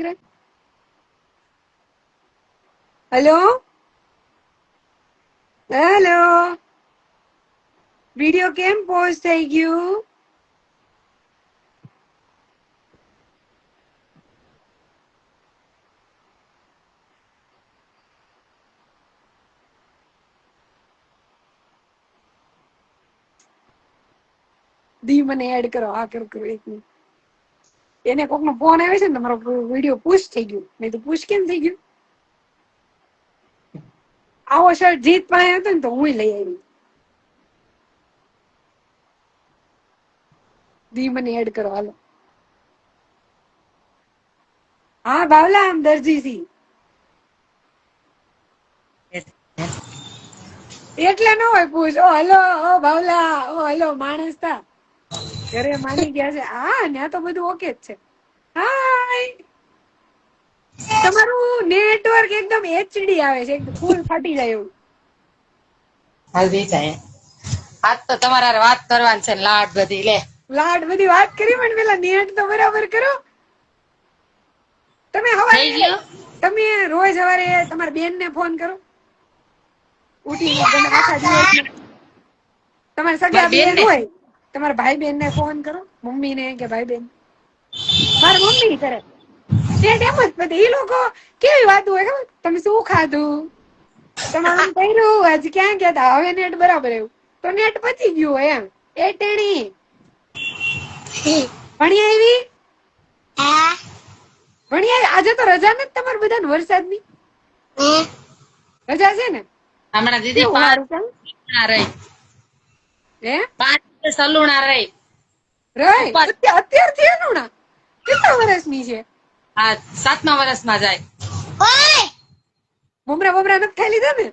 દીકરા. Hello hello, video કેમ pose થઈ ગયું? દી મને એડ કરો, આ કરો કરો 1 મિનિટ. એને કોક નો ફોન આવે છે ને, તમારો વિડીયો પુશ થઈ ગયું. નહીં તો પુશ કેમ થઈ ગયું? આવો શર્ટ જીત પાસે હતો ને તો હું લઈ આવી. દી મને એડ કરો હાલો. હા બાવલા, આમ દરજી થી એટલે ન હોય પૂછ. ઓ હલો, ઓ બાવલા, ઓ હલો માણસ તા ઘરે માની ગયા છે. હા ત્યાં તો બધું ઓકે જ છે. હાય, તમારું નેટવર્ક એકદમ એચડી આવે છે, એકદમ ફૂલ ફાટી જાય એવું. હલ્દી જાય આજ તો તમારે વાત કરવાની છે. લાડ બધી લે લાડ બધી વાત કરી, પણ પેલા નેટ તો બરાબર કરો. તમે થઈ હવારે ગયો. તમે રોજ સવારે તમારા બેન ને ફોન કરો ઉઠીને, તમે આખા દિવસમાં તમારા સગા મારી બેન બેન ને હોય, તમારા ભાઈ બેન ને ફોન કરો, મમ્મી ને કે ભાઈ બેન. મારા મમ્મી કરે નેટ એમ જ. એ લોકો કેવી વાત હોય ખબર, તમે શું ખાધું, તમે આમ કર્યું, હજી ક્યાં ગયા હતા, હવે નેટ બરાબર આવ્યું તો નેટ પતી ગયું હોય એમ. એ ટેણી ભણી આવી, ભણી આવી. આજે તો રજા નથી તમારે બધાને વરસાદની? રજા છે ને? હમણાં દીદી કેવું 5 સારું ચાલ રહી, હે 5 સલુણા રહી. રહી ઉપવાસ. અત્યારથી એનું ના કેટલા વર્ષની છે? આ 7મા વર્ષમાં જાય. મમરા બમરા નથી ખાઈ લીધા ને?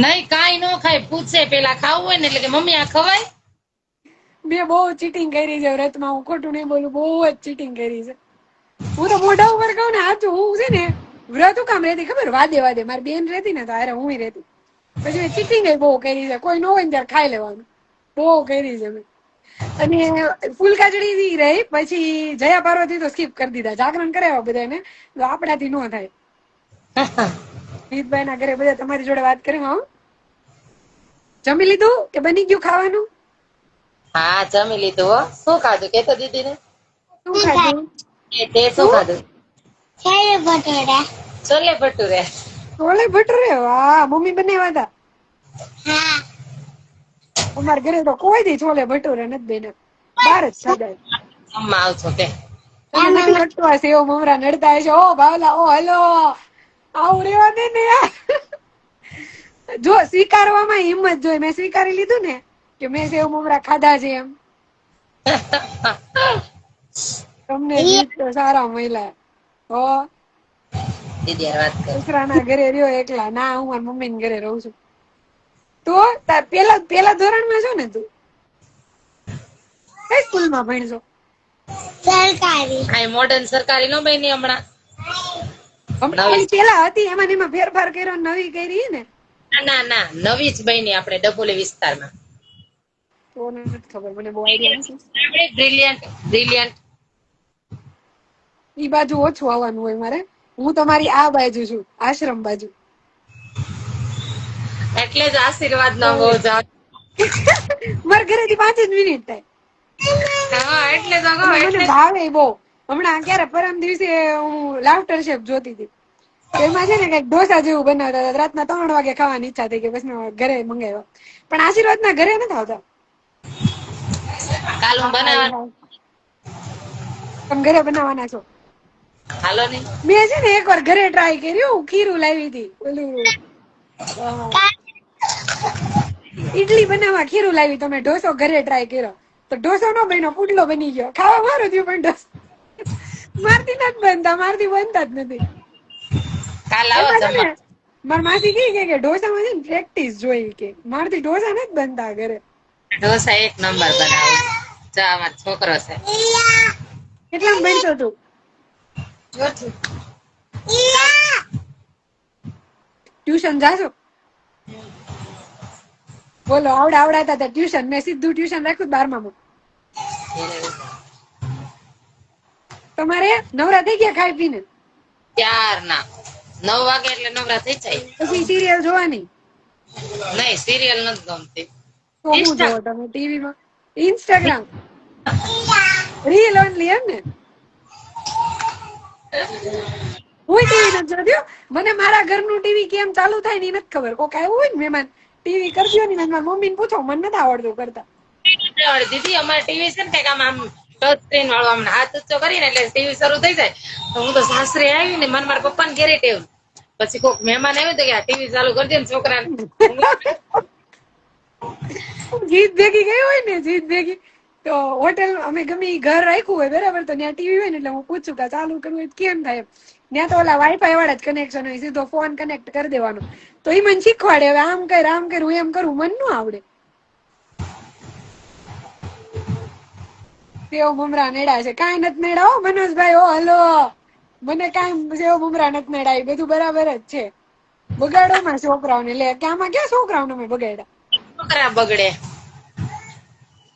નહીં, કાઈ નો ખાય. પૂછે પેલા ખાવું હોય ને, એટલે કે મમ્મી આ ખવાય? મેં બહુ ચીટિંગ કરી છે વ્રતમાં, હું ખોટું નહીં બોલું, બહુ જ ચીટિંગ કરી છે. હું તો મોઢા ઉપર કહું ને સાચું, હું છે ને વ્રત કામ રહેતી ખબર, વાદે વાદે મારી બેન રહેતી ને તો અરે હું રહેતી. પછી મેં ચીટિંગ બહુ કરી છે, કોઈ ન હોય ને ત્યારે ખાઈ લેવાનું, બહુ કરી છે મેં. અને ફૂલકાજડી રહી, પછી જયા પાર્વતી તો સ્કીપ કરી દીધા, જાગરણ કરાવ્યા બધાને, તો આપણાથી ન થાય. જીતભાઈ ના ઘરે બધા તમારી જોડે વાત કરી. હા, જમી લીધું કે બની ગયું ખાવાનું? હા જમી લીધું હો. શું ખાધું કેતો દીદી ને? શું ખાધું? તે શું શું? ખાધું? છોલે ભટુરે. છોલે ભટુરે, વાહ, મમ્મી બનાવ્યા હતા? અમારા ઘરે તો કોઈ દી છોલે ભટુરે નથી બન્યા, બહાર જ ખાધા. જમવા આવજો કે. તમે નથી લગતું આ સેવ મમરા નડતા હશે. ઓ બાવલા, ઓ હલો, આવું રેવા દે ને યાર. જો સ્વીકારવામાં હિંમત જોઈ, મેં સ્વીકારી લીધું ને કે મેં સેવ મમરા ખાધા છે એમ. તમને જીત તો સારા મળ્યા હો. દીદી વાત કર. દુસરાના ઘરે રહ્યો એકલા. ના, હું મારા મમ્મી ના ઘરે રહું છું. તો પેલા ધોરણમાં છો ને તું? કઈ સ્કૂલમાં ભણશો? સરકારી. આ મોડર્ન સરકારી નો બની હમણાં. ઓલી પેલા હતી એમાં ને એમાં ફેરફાર કર્યો, નવી કરી ને? ના ના, નવી જ બની આપણે ડબોલી વિસ્તારમાં. તો નથી ખબર, મને બહુ આઈડિયા નથી. Brilliant brilliant. ઈ બાજુ ઓછું આવવાનું હોય મારે. હું તમારી આ બાજુ છું, આશ્રમ બાજુ. એટલે જ આશીર્વાદ ના બહુ જ. મારા ઘરેથી 5 જ મિનિટ થાય. હા એટલે તો કહું, અને મને એટલે ભાવે બહુ. હમણાં ક્યારે પરમ દિવસે હું લાફ્ટર શેફ જોતી હતી, તો એમાં છે ને કઈક ઢોસા જેવું બનાવતા હતા. રાતના 3 વાગે ખાવાની ઈચ્છા થઈ ગઈ, પછી ઘરે મંગાવ્યા. પણ આશીર્વાદ ના ઘરે નથી આવતા. કાલ હું બનાવવાનું. તમે ઘરે બનાવવાના છો? હાલો ને. મેં છે ને એકવાર ઘરે ટ્રાય કર્યું, ખીરું લાવી હતી, ઓલું ઈડલી બનાવવા ખીરું લાવી. તમે ઢોસો ઘરે ટ્રાય કર્યો તો ઢોસો નો બન્યો, પુડલો બની ગયો. ખાવા મારું થયું પણ મારથી નથી બનતા, મારથી બનતા જ નથી. કાલ આવો એમાં છે ને જમવા. મારી માસી કે ઢોસામાં છે ને પ્રેક્ટિસ જોઈ, કે મારથી ઢોસા નથી બનતા ઘરે. ઢોસા 1 નંબર બનાવું. જો અમારો છોકરો છે. કેટલામ ભણતો તું? ટ્યુશન જાશો? બોલો, આવડાતા હતા ટ્યુશન? મેં સીધું ટ્યુશન રાખ્યું 12માં. તમારે નવરા થઈ ગયા ખાઈ પીને? 4 ના 9 વાગે એટલે નવરા થઈ જાય. પછી સિરિયલ જોવાની? નહીં, સિરિયલ નથી ગમતી. તો હું જોવો તમે ટીવીમાં? ઇન્સ્ટાગ્રામ રીલ ઓનલી એમ ને? હું ટીવી નથી જોતી. મને મારા ઘરનું ટીવી કેમ ચાલુ થાય ને નથી ખબર. કોક આવ્યું હોય ને મહેમાન, ટીવી કરજો ને, મારી મમ્મીને પૂછો, મને નથી આવડતું કરતા. દીદી અમારે ટીવી છે ને કઈક આમ ટચ સ્ક્રીન વાળું આમ હાથ ઊંચો કરીને એટલે ટીવી શરૂ થઈ જાય. તો હું તો સાસરે આવી ને મને મારા પપ્પાને ઘેરે ટેવ. પછી કોઈક મહેમાન આવ્યું તો કે ટીવી ચાલુ કરજો ને છોકરાને. જીત ભેગી ગઈ હોય ને, જીત ભેગી તો હોટેલ અમે ગમે ઘર રાખ્યું હોય બરાબર, તો ત્યાં ટીવી હોય ને એટલે હું પૂછું કે ચાલુ કરવું હોય કેમ થાય. ત્યાં તો ઓલા વાઈફાઈ વાળા જ કનેક્શન હોય, સીધો ફોન કનેક્ટ કરી દેવાનો. તો એ મને શીખવાડે, હવે આમ કર હું એમ કરું, મને ન આવડે. સેવ મમરા નેડા છે? કાંઈ નથી નેડા હો મનોજભાઈ. ઓ હલો, મને કાંઈ સેવ મમરા નથી નેડા, એ બધું બરાબર જ છે. બગાડો માં છોકરાઓને. લે ક્યાંમાં ક્યાં છોકરાઓને મેં બગાડ્યા? છોકરા બગડે.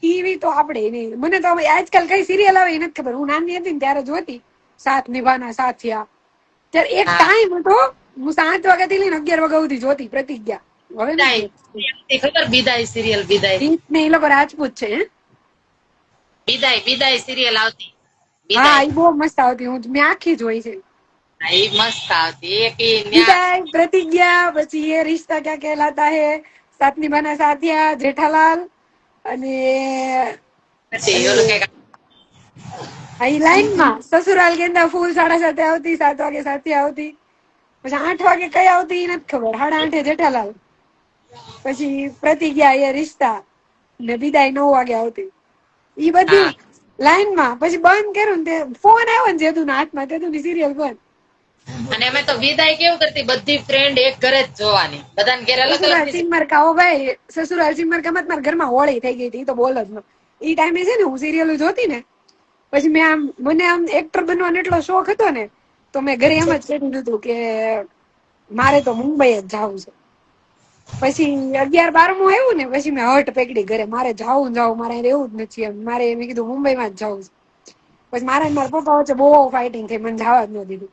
ટીવી તો આપડે નહીં. મને તો આજકાલ કઈ સિરિયલ આવે એ નથી ખબર. હું નાની હતી ને ત્યારે જોતી સાથ નિભાના સાથિયા. ત્યારે એક ટાઈમ હતો, હું 7 વાગ્યાથી લઈને 11 વાગ્યા સુધી જોતી પ્રતિજ્ઞા. હવે નથી ખબર વિદાય સિરિયલ? વિદાય ને એ લોકો રાજપૂત છે. હે વિદાય સિરિયલ આવતી. હા, એ બહુ મસ્ત આવતી. મેં આખી જોઈ છે. એ મસ્ત આવતી. એક વિદાય, પ્રતિજ્ઞા, પછી એ રિશ્તા ક્યાં કહેલાતા હે, સાથ નિભાના સાથિયા, જેઠાલાલ, અને લાઈન માં સસુરાલ ગેંદા ફૂલ 7:30 આવતી, 7 વાગે સાથે આવતી. પછી 8 વાગે કઈ આવતી નથી ખબર. 8:30 જેઠાલાલ, પછી પ્રતિજ્ઞા, એ રિશ્તા, ને વિદાય 9 વાગે આવતી. ઈ બધી લાઈન માં. પછી બંધ કર્યું ને ફોન આવ્યો ને જેતુ ના હાથમાં, તેતું ની સિરિયલ બંધ. અને અમે તો વિદાય કેવું કરતી, બધી ફ્રેન્ડ એક ઘરે જ જોવાની, બધાને ઘરે અલગ અલગ. સિમરકા, ઓ ભાઈ સસુરાલ સિમરકા માં મારા ઘરમાં હોળી થઈ ગઈ હતી. તો બોલ જ. ઈ ટાઈમે છે ને હું સિરિયલ જોતી ને, પછી મને આમ એક્ટર બનવાનો એટલો શોખ હતો ને, તો મેં ઘરે એમ જ કહી દીધું કે મારે તો મુંબઈ જ જવું છે. પછી 11-12 આવ્યું ને, પછી મેં હટ પકડી ઘરે, મારે જવું મારે રહેવું જ નથી એમ. મારે મેં કીધું મુંબઈમાં જ જવું છે. પછી મારા પપ્પા વચ્ચે બહુ ફાઇટિંગ થઈ, મને જવા જ ન દીધું.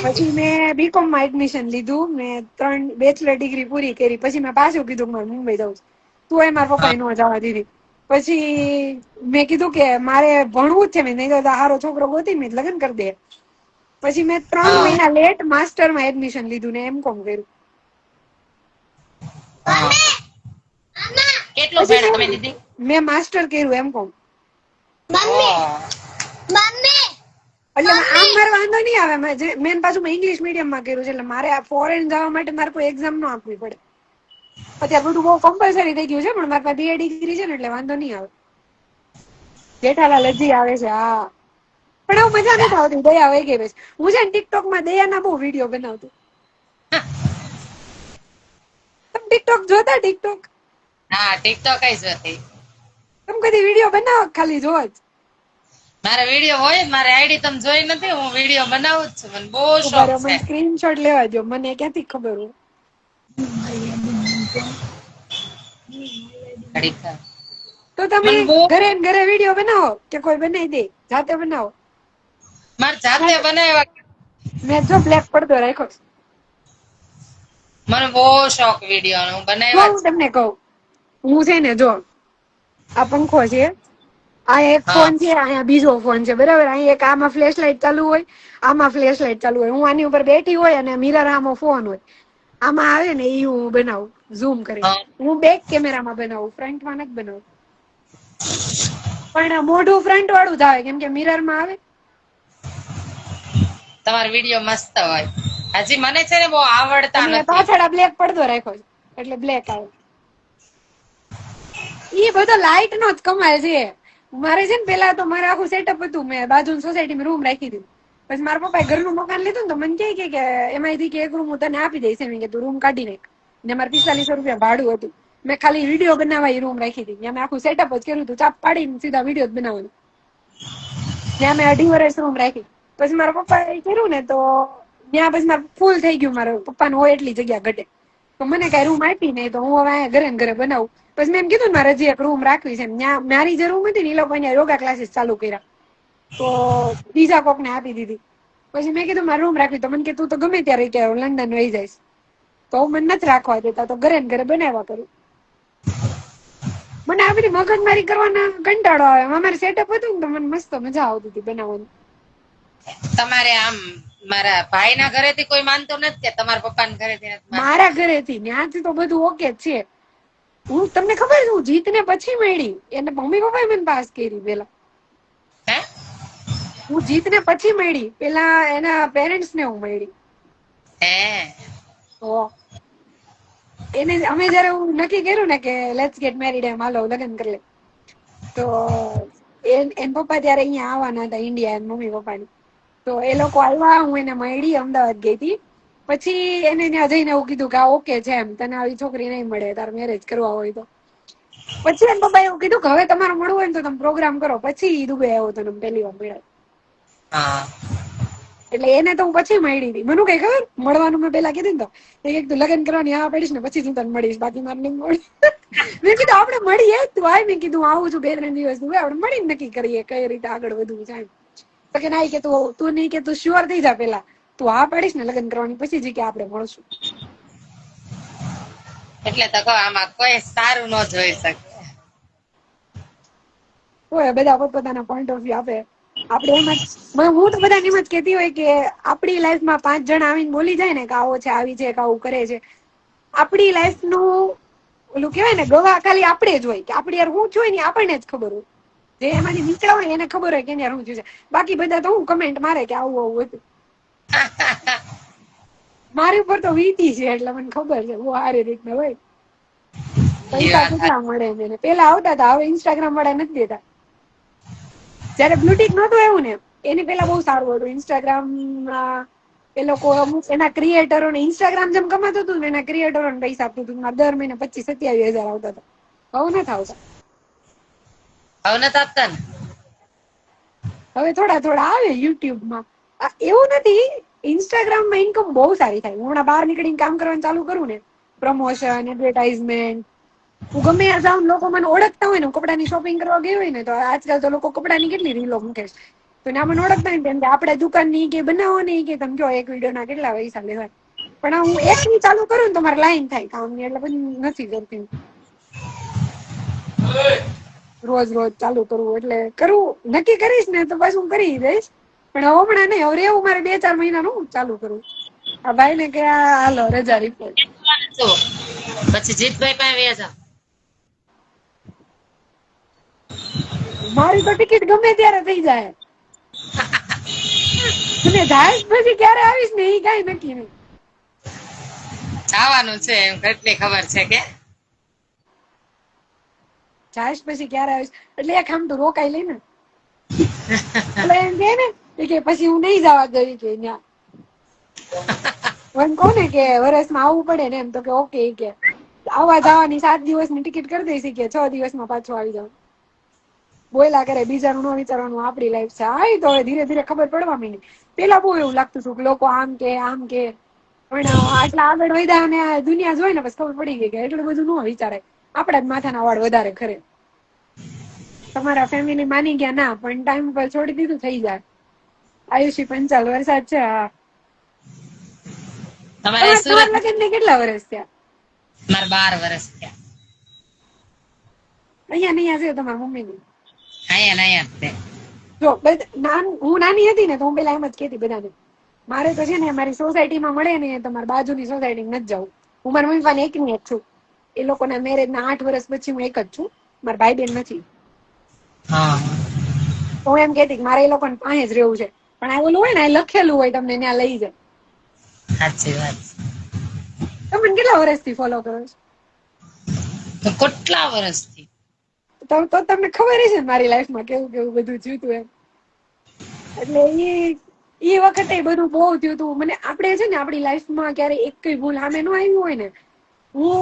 પછી મેં બીકોમ માં એડમિશન લીધું, મેં 3 બેચલર ડિગ્રી પૂરી કરી. પછી મેં પાછું કીધું મારે મુંબઈ જવું છે. તું એ મારા પપ્પા નો જવા દીધી. પછી મેં કીધું કે મારે ભણવું જ છે, મેં નહીં તો સારો છોકરો ગોતી મેં લગ્ન કરી દે. પછી મેં 3 મહિના લેટ માસ્ટર માં એડમિશન લીધું ને એમ.કોમ કર્યું. કેટલું ભણ્યા તમે દીદી? મેં માસ્ટર કર્યું એમ.કોમ. એટલે આમ મારે વાંધો નહીં આવે. મેં પાછું ઇંગ્લિશ મીડિયમ માં કર્યું છે, એટલે મારે આ ફોરેન જવા માટે મારે કોઈ એક્ઝામ ન આપવી પડે. અત્યારે બધું બહુ કમ્પલસરી થઈ ગયું છે, પણ મારી પાસે 2 ડિગ્રી છે ને, એટલે વાંધો નહીં આવે. જેઠાલાલ હજી આવે છે. હા, પણ એવું મજા નથી આવતી. દયા વહી ગઈ. હું છે ને ટિકટોક માં દયાના બહુ વિડીયો બનાવતું. તમે ટિકટોક જોતા? ટિકટોક? હા, ટિકટોક જ જોતી. તમે કદી વિડીયો બનાવો ખાલી જોવો જ? મારા વિડીયો હોય, મારી આઈડી તમે જોઈ નથી, હું વિડીયો બનાવું જ છું. મને બહુ શોખ છે. મને સ્ક્રીનશોટ લેવા દો, મને ક્યાંથી ખબર હોય. તો તમે ઘરે ઘરે વિડીયો બનાવો કે કોઈ બનાવી દે? જાતે બનાવો? મારે જાતે બનાવ્યા. મેં જો બ્લેક પડદો રાખ્યો. મને બહુ શોખ વિડીયો નો બનાવ્યા. હું તમને કહું, હું છે ને જો આ પંખો છે, આ એક ફોન છે, અહીંયા બીજો ફોન છે બરાબર. અહીં એક આમાં ફ્લેશ લાઇટ ચાલુ હોય, આમાં ફ્લેશ લાઇટ ચાલુ હોય. હું આની ઉપર બેઠી હોય અને મિરર આમાં ફોન હોય. આમાં આવે ને એ હું બનાવું ઝૂમ કરીને. હું બેક કેમેરામાં બનાવું, ફ્રન્ટમાં નથી બનાવું. પણ મોઢું ફ્રન્ટ વાળું જ આવે, કેમ કે મિરર માં આવે. તમારો વિડીયો મસ્ત હોય. હજી મને છે ને બહુ આવડતા નથી. પાછળ બ્લેક પડદો રાખ્યો છે એટલે બ્લેક આવે. એ બધો લાઈટ નો જ કમાલ છે. મારે છે ને પેલા તો મારે આખું સેટઅપ હતું. મેં બાજુ સોસાયટીમાં રૂમ રાખી દીધું. પછી મારા પપ્પાએ ઘરનું મકાન લીધું ને, તો મને કહે કે એમાંથી કે એક રૂમ હું તને આપી દઈશ. એમ કે તું રૂમ કાઢી નાખ. ને મારે 4500 રૂપિયા ભાડું હતું. મેં ખાલી વિડીયો બનાવવા એ રૂમ રાખી હતી. મેં આખું સેટઅપ જ કર્યું હતું. ચાપ પાડીને સીધા વિડીયો જ બનાવવાનું. ત્યાં મેં 2.5 વર્ષ રૂમ રાખી. પછી મારા પપ્પાએ કર્યું ને, તો ત્યાં પછી મારે ફૂલ થઈ ગયું. મારા પપ્પાને હોય એટલી જગ્યા ઘટે, તો મને કઈ રૂમ આપી નહીં. તો હું હવે અહીંયા ઘરે ને ઘરે બનાવું. પછી મેં એમ કીધું મારે હજી એક રૂમ રાખવી છે. ત્યાં મારી જે રૂમ હતી ને, એ લોકો અહીંયા યોગા ક્લાસીસ ચાલુ કર્યા. તો બીજા કોકને આપી દીધી. પછી મેં કીધું મારે રૂમ રાખવી, તો મને કે તું તો ગમે ત્યારે કે લંડન વહી જઈશ. તો હું મને નથી રાખવા દેતા, તો ઘરે ને ઘરે બનાવ્યા કરું. મને આ બધી મગજમારી કરવાના કંટાળો આવે. અમારે સેટઅપ હતું ને તો મને મસ્ત મજા આવતી હતી બનાવવાની. તમારે આમ મારા ભાઈના ઘરેથી કોઈ માનતો નથી કે તમારા પપ્પાના ઘરેથી નથી માનતો? મારા ઘરેથી ત્યાંથી તો બધું ઓકે જ છે. હું તમને ખબર છે હું જીતને પછી મળી, એને મમ્મી પપ્પાએ મને પાસ કરી પેલા. હે હું જીતને પછી મળી, પેલા એના પેરેન્ટ્સ ને હું મળી. હે તો એને અમે જયારે હું નક્કી કર્યું ને કે લેટ્સ ગેટ મેરીડ, એમ હાલો લગ્ન કરી લે, તો એન પપ્પા ત્યારે અહીંયા આવવાના હતા ઇન્ડિયા, એન મમ્મી પપ્પાની. તો એ લોકો આવ્યા, હું એને મળી, અમદાવાદ ગઈ હતી. પછી એને ત્યાં જઈને એવું કીધું કે આ ઓકે છે એમ, તને આવી છોકરી નહીં મળે, તારે મેરેજ કરવા હોય તો. પછી એન પપ્પા એવું કીધું કે હવે તમારે મળવું હોય ને તો તમે પ્રોગ્રામ કરો. પછી દુબઈ આવ્યો તો પહેલી વાર મળ્યા. હા એટલે એને તો હું પછી મળી હતી. મને કઈ ખબર મળવાનું મેં પેલા કીધું ને તો એક તું લગ્ન કરવાની આ પડીશ ને પછી હું તને મળીશ, બાકી મારે નહીં મળી. મેં કીધું આપણે મળીએ, તું આય. મેં કીધું આવું છું 2-3 દિવસ, આપણે મળીને નક્કી કરીએ કઈ રીતે આગળ વધવું છે. તો કે ના, કે તું નહીં, કે તું શ્યોર થઈ જા પેલા, તું આ પડીશ ને લગ્ન કરવાની પછી જ કે આપણે મળશું. એટલે તો કહો આમાં કોઈ સારું ન જોઈ શકે. હોય બધા પોતપોતાના પોઈન્ટ ઓફ વ્યૂ આપે. આપણે એમ જ, હું તો બધાને એમ જ કહેતી હોય કે આપણી લાઈફમાં 5 જણા આવીને બોલી જાય ને કે આવો છે, આવી છે, કે આવું કરે છે. આપણી લાઈફનું ઓલું કહેવાય ને ગવાહ ખાલી આપણે જ હોય, કે આપણે યાર હું છું ને આપણને જ ખબર હોય. જે એમાંથી નીકળ્યા હોય એને ખબર હોય કે યાર હું છું. બાકી બધા તો હું કમેન્ટ મારે કે આવું આવું હતું. મારી ઉપર તો વીતી છે એટલે મને ખબર છે બહુ સારી રીતના હોય. પૈસા કેટલા મળે એને, પેલા આવતા હતા, હવે ઇન્સ્ટાગ્રામ વાળા નથી દેતા. જયારે બ્લુટિક નહોતું એવું ને એની પેલા બહુ સારું હતું. ઇન્સ્ટાગ્રામ એ લોકો અમુક એના ક્રિએટરોને, ઇન્સ્ટાગ્રામ જેમ કમાતું હતું ને એના ક્રિએટરોને પૈસા આપતું હતું. દર મહિને 25-27 હજાર આવતા હતા. હવે નથી આવતા. હવે નથી આપતા ને? હવે થોડા થોડા આવે યુટ્યુબમાં. એવું નથી, ઇન્સ્ટાગ્રામમાં ઇન્કમ બહુ સારી થાય. હું હમણાં બહાર નીકળીને કામ કરવાનું ચાલુ કરું ને, પ્રમોશન, એડવર્ટાઇઝમેન્ટ, હું ગમે ત્યાં જાઉં, લોકો મને ઓળખતા હોય ને, કપડાની શોપિંગ કરવા ગઈ હોય ને, તો આજકાલ તો લોકો કપડાની કેટલી રીલો મૂકે છે, તો ના મને ઓળખતા હોય ને, આપણે દુકાનની કે બનાવો ને કે તમે જો એક વિડીયોના કેટલા પૈસા લેવાય. પણ હું એકની ચાલુ કરું ને તો મારે લાઈન થાય કામની, એટલે પછી નથી કરતી. રોજ રોજ ચાલુ કરવું એટલે કરવું નક્કી કરીશ ને તો બસ હું કરી દઈશ. પણ હમણાં નહીં, હવે એવું મારે 2-4 મહિનાનું ચાલુ કરવું. આ ભાઈ ને કે હાલો રજા રિપોર્ટ. પછી જીતભાઈ પાસે વ્યા જાવ. મારી તો ટિકિટ ગમે ત્યારે થઈ જાય. અને જાય પછી ક્યારે આવીશ ને એ કઈ નક્કી નહીં. જવાનું છે એમ કેટલી ખબર છે કે જાય પછી ક્યારે આવીશ એટલે એક આમ તો રોકાઈ લઈ ને. એટલે એમ કે ને કે પછી હું નહીં જવા દઈ કે ત્યાં. એમ કહું ને કે વર્ષમાં આવવું પડે ને, એમ તો કે ઓકે કે આવવા જવાની 7 દિવસની ટિકિટ કરી દઈશ કે 6 દિવસમાં પાછું આવી જાવ. બોયલા કરે, બીજાનું ન વિચારવાનું, આપણી લાઈફ છે. આ તો હવે ધીરે ધીરે ખબર પડવા માંડી. પેલા બહુ એવું લાગતું હતું કે લોકો આમ કે આમ કે, પણ આટલા આગળ વધ્યા અને દુનિયા જોઈ ને બસ ખબર પડી ગઈ કે એટલું બધું ન વિચારે. આપણા જ માથાના વાળ વધારે ખરે. તમારા ફેમિલી માની ગયા ના, પણ ટાઈમ પર છોડી દીધું થઈ જાય. આયુષી 45 વર્ષ છે. હા, તમારે સુરત તમારા લગ્ન ને કેટલા વર્ષ થયા? મારે 12 વર્ષ થયા. અહીંયા છે તમારા મમ્મીની? અહીંયા જો હું નાની હતી ને તો હું પેલા એમ જ કેતી બધાને, મારે તો છે ને મારી સોસાયટીમાં મળે ને, તમારી બાજુની સોસાયટી નથી જવું. હું મારા મમ્મી પપ્પાને એકની જ છું. એ લોકોના મેરેજ ના 8 વર્ષ પછી હું એક જ છું. મારા ભાઈ બેન નથી. હું એમ કેતી મારે એ લોકોને પાસે જ રહેવું છે. પણ આ ઓલું હોય ને લખેલું હોય તમને ત્યાં લઈ જાય. સાચી વાત. તમે કેટલા વર્ષથી ફોલો કરો છો? તો કેટલા વર્ષથી તો તમને ખબર હશે ને મારી લાઈફમાં કેવું કેવું બધું થયું હતું એમ. એટલે એ વખતે બધું બહુ થયું હતું. મને આપણે છે ને આપણી લાઈફમાં ક્યારે એક કઈ ભૂલ સામે ન આવી હોય ને, હું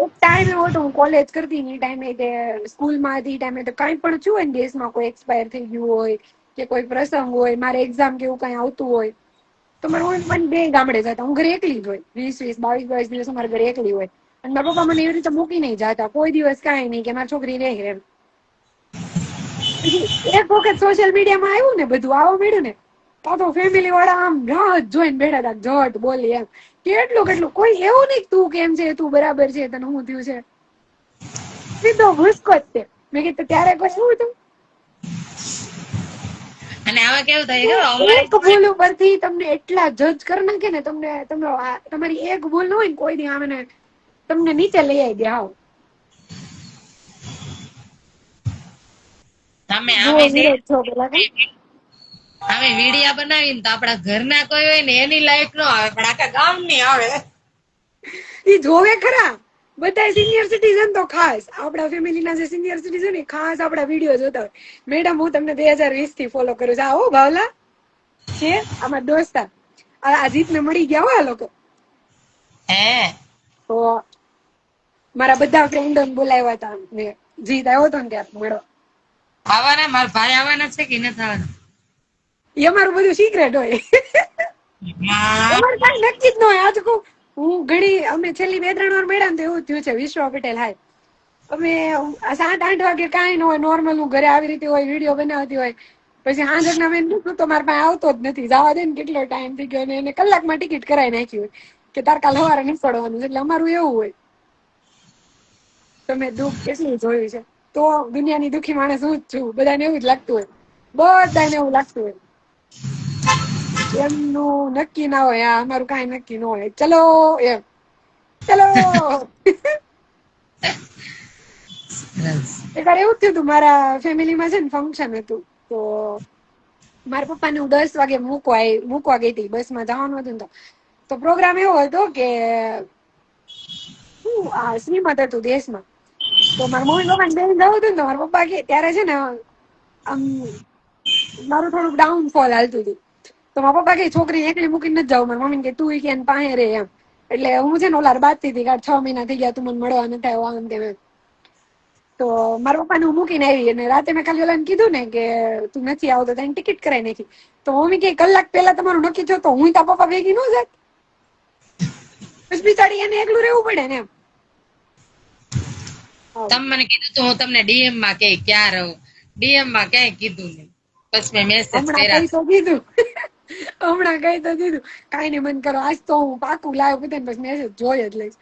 એક ટાઈમ એવો હતો, હું કોલેજ કરતી ને ટાઈમે કે સ્કૂલમાં હતી ટાઈમે તો કઈ પણ થયું હોય ને, દેશમાં કોઈ એક્સપાયર થઈ ગયું હોય કે કોઈ પ્રસંગ હોય, મારે એક્ઝામ કે એવું કઈ આવતું હોય, તો મારા મમ્મી પપ્પા બે ગામડે જતા, હું ઘરે એકલી જ હોય. 20-22 દિવસ મારા ઘરે એકલી હોય. અને મારા પપ્પા મને એવી રીતે મૂકી નહીં જતા કોઈ દિવસ. કાંઈ નહીં કે મારી છોકરી રહે એમ. પછી એક વખત સોશિયલ મીડિયામાં આવ્યું ને બધું આવવા મળ્યું ને તો ફેમિલી વાળા આમ રાહ જ જોઈને બેઠા હતા જટ બોલી એમ કેટલું કેટલું કોઈ એવું નહીં કે તું કેમ છે તું બરાબર છે તને શું થયું છે સીધો ભૂસકો જ તે મેં કીધું ત્યારે કોઈ શું હતું અને આમાં કેવું થાય ખબર અમારે એક ભૂલ ઉપરથી તમને એટલા જજ કરી નાખે ને તમને તમારી એક ભૂલ ન હોય ને કોઈ દી આમે તમને નીચે લઈ આવી દે આવ અમે જો અમે છે વિરોધ છો પેલા કે અમે વિડિયા બનાવીને તો આપણા ઘરના કોઈ હોય ને એની લાઈફ નો આવે પણ આખા ગામ ની આવે ઈ જોવે ખરા બધા સિનિયર સિટીઝન તો ખાસ આપણા ફેમિલીના જે સિનિયર સિટીઝન એ ખાસ આપણા વિડીયો જોતા હોય મેડમ હું તમને 2020 થી ફોલો કરું છું આવો ભાવલા છે આમાં દોસ્તા આ જીતને મળી ગયા હો આ લોકો હે તો મારા બધા ફ્રેન્ડો બોલાવ્યા હતા ને જીત આવ્યો હતો ને ત્યાં મળવા આવવાના મારા ભાઈ આવવાના છે કે નથી આવવાના એ અમારું બધું સિક્રેટ હોય અમારે કઈ નક્કી જ ન હોય આજ હું ઘણી અમે છેલ્લી 2-3 વાર મળ્યા ને તો એવું થયું છે વિશ્વા પટેલ હાય અમે 7-8 વાગે કાંઈ ન હોય નોર્મલ હું ઘરે આવી રીતે હોય વિડીયો બનાવતી હોય પછી હાજરના મેં નીકળું તો મારા પાસે આવતો જ નથી જવા દે ને કેટલો ટાઈમ થઈ ગયો અને એને કલાકમાં ટિકિટ કરાવી નાખી હોય કે તાર કાલ સવારે નીકળવાનું છે એટલે અમારું એવું હોય તમે દુઃખ કેટલું જોયું છે તો દુનિયાની દુઃખી માણસ હું જ છું બધાને એવું જ લાગતું હોય બધાને એવું લાગતું હોય એમનું નક્કી ના હોય અમારું કઈ નક્કી ન હોય ચલો એમ ચલો એકવાર એવું થયું હતું મારા ફેમિલીમાં છે ને ફંક્શન હતું તો મારા પપ્પાને હું 10 વાગે મૂકવા ગઈ હતી બસમાં જવાનું હતું ને તો પ્રોગ્રામ એવો હતો કે શું શ્રીમત હતું દેશમાં તો મારા મમ્મી પપ્પાને બેન જવું હતું ને તો મારા પપ્પા કે ત્યારે છે ને આમ મારું થોડુંક ડાઉનફોલ હાલતું હતું તો મારા પપ્પા કે છોકરી એકલી મૂકીને નથી જાવ મારા મમ્મી કે તું કે પાસે રે એમ એટલે હું છે ને ઓલા બાતતી હતી 6 મહિના થઈ ગયા તું મને મળવા નથી આવ્યો આમ તેમ તો મારા પપ્પાને હું મૂકીને આવી અને રાતે મેં ખાલી ઓલાને કીધું ને કે તું નથી આવતો તો એની ટિકિટ કરાવી નાખી તો મમ્મી કે કલાક પહેલા તમારું નક્કી થયો તો હું તારા પપ્પા ભેગી ન જાત પછી બિચારી એને એકલું રહેવું પડે ને એમ તમે મને કીધું તો હું તમને ડીએમ માં કે ક્યાં રહું ડીએમ માં ક્યાંય કીધું નહીં પછી મેં મેસેજ હમણાં કર્યા કઈ તો દીધું હમણાં કઈ તો દીધું કઈ નહીં મન કરો આજ તો હું પાકું લાવ્યો પીધા પછી મેસેજ જોઈ જ લઈશ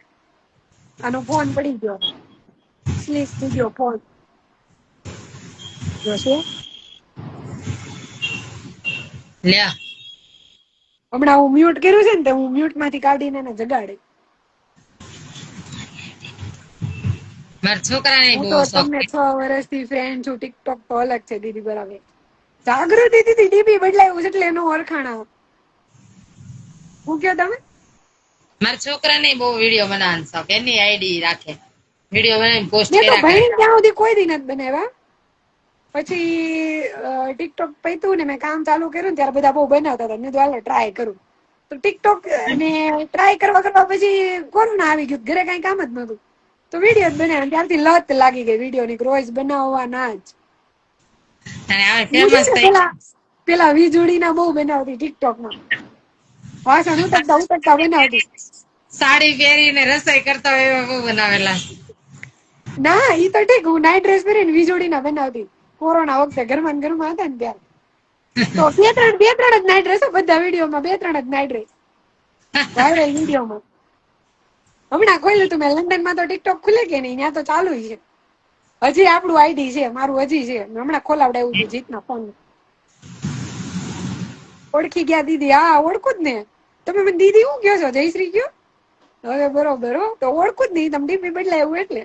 આનો ફોન પડી ગયો સ્લીપ થઈ ગયો ફોન જોશે લ્યા હમણાં હું મ્યુટ કર્યું છે ને તો હું મ્યુટ માંથી કાઢીને એને જગાડે મારા છોકરાને હું બહુ તો શોખ તમને 6 વર્ષથી ફ્રેન્ડ છું ટિકટોક તો અલગ છે દીદી બરાબર જાગૃતિ દીદી ડીપી બદલાયું છે એટલે એનું ઓળખાણ હું કયો તમે મારા છોકરાને બહુ વિડીયો બનાવવાનો શોખ એની આઈડી રાખે વિડીયો બનાવીને પોસ્ટ મેં તો કર્યા કરે ભાઈ ત્યાં સુધી કોઈ દી નથી બનાવ્યા પછી ટિકટોક પૈતું ને મેં કામ ચાલુ કર્યું ને ત્યારે બધા બહુ બનાવતા હતા મેં તો હાલો ટ્રાય કરું તો ટિકટોક ને ટ્રાય કરવા પછી કોરોના આવી ગયું ઘરે કઈ કામ જ નતું તો વિડીયો જ બનાવ્યા ત્યારથી લત લાગી ગઈ વિડીયો ની રોજ બનાવવાના જ અને હવે ફેમસ થઈ પેલા વીજળી બહુ બનાવતી ટિકટોક માં વાસણ ઉતરતા બનાવતી સાડી પહેરીને રસોઈ કરતા હોય એવા બહુ બનાવેલા ના ઈ તો ઠીક હું નાઇટ ડ્રેસ પહેરીને વીજળી બનાવતી કોરોના વખતે ઘરમાં ને ઘરમાં હતા ને ત્યારે તો બે ત્રણ જ નાઇટ ડ્રેસ બધા વિડીયોમાં 2-3 જ નાઇટ ડ્રેસ વાયરલ વિડીયોમાં હમણાં ખોલ્યું તું મેં લંડન માં તો ટિકટોક ખુલે કે નહીં ત્યાં તો ચાલુ છે હજી આપણું આઈડી છે મારું હજી છે હમણાં ખોલાવડાવ્યું હતું જીતના ફોન ઓળખી ગયા દીદી હા ઓળખું જ ને તમે મને દીદી શું કહો છો જયશ્રી કયો હવે બરોબર હો તો ઓળખું જ નહીં તમે ડીપી બદલાયું એટલે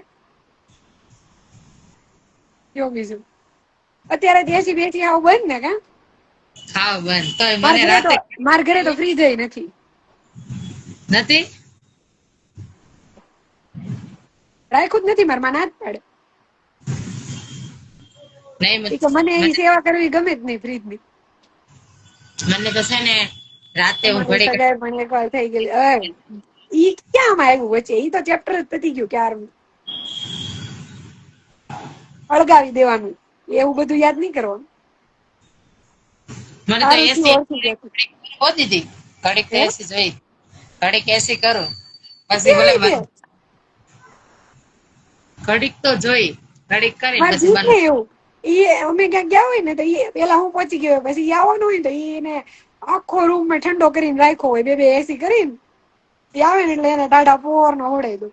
કયો બીજું અત્યારે દેશી બેસી આવું બંધ ને કા ખાવ બંધ તોય મને રાતે મારા ઘરે તો ફ્રીજ નથી નથી રાખ્યું જ નથી મારા માં ના જ પાડે નહીં તો મને એની સેવા કરવી ગમે જ નહીં ફ્રીજ ની મને તો છે ને રાતે હું ઘડી સગાઈ પણ એક વાર થઈ ગયેલી ઈ ક્યાં આવ્યું વચ્ચે ઈ તો ચેપ્ટર જ પતી ગયું ક્યારનું અળગાવી દેવાનું એવું બધું યાદ નહીં કરવાનું મને તો એસી હોતી હતી ઘડીક તો એસી જોઈ ઘડીક એસી કરું પછી બોલે ઘડીક તો જોઈ ઘડીક કરી પછી એવું ઈ અમે ક્યાંક ગયા હોય ને તો ઈ પેલા હું પહોંચી ગયો હોય, પછી ઈ આવવાનું હોય ને તો ઈ એને આખો રૂમ મેં ઠંડો કરીને રાખ્યો હોય, બે એસી કરીને. ઈ આવે ને એટલે એને ટાઢા પોર નો હોડાઈ દઉં.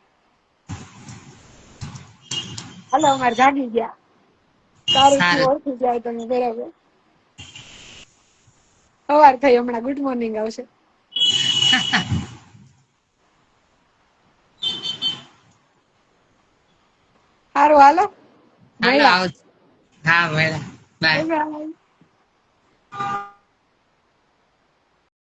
હાલો અમારે જાગી ગયા. સારું થયું સારું. ઓળખી જાય તમે બરાબર. સવાર થઈ હમણાં ગુડ મોર્નિંગ આવશે. સારું હાલો. હાલો આવજો. હા મેડમ બાય. બાય.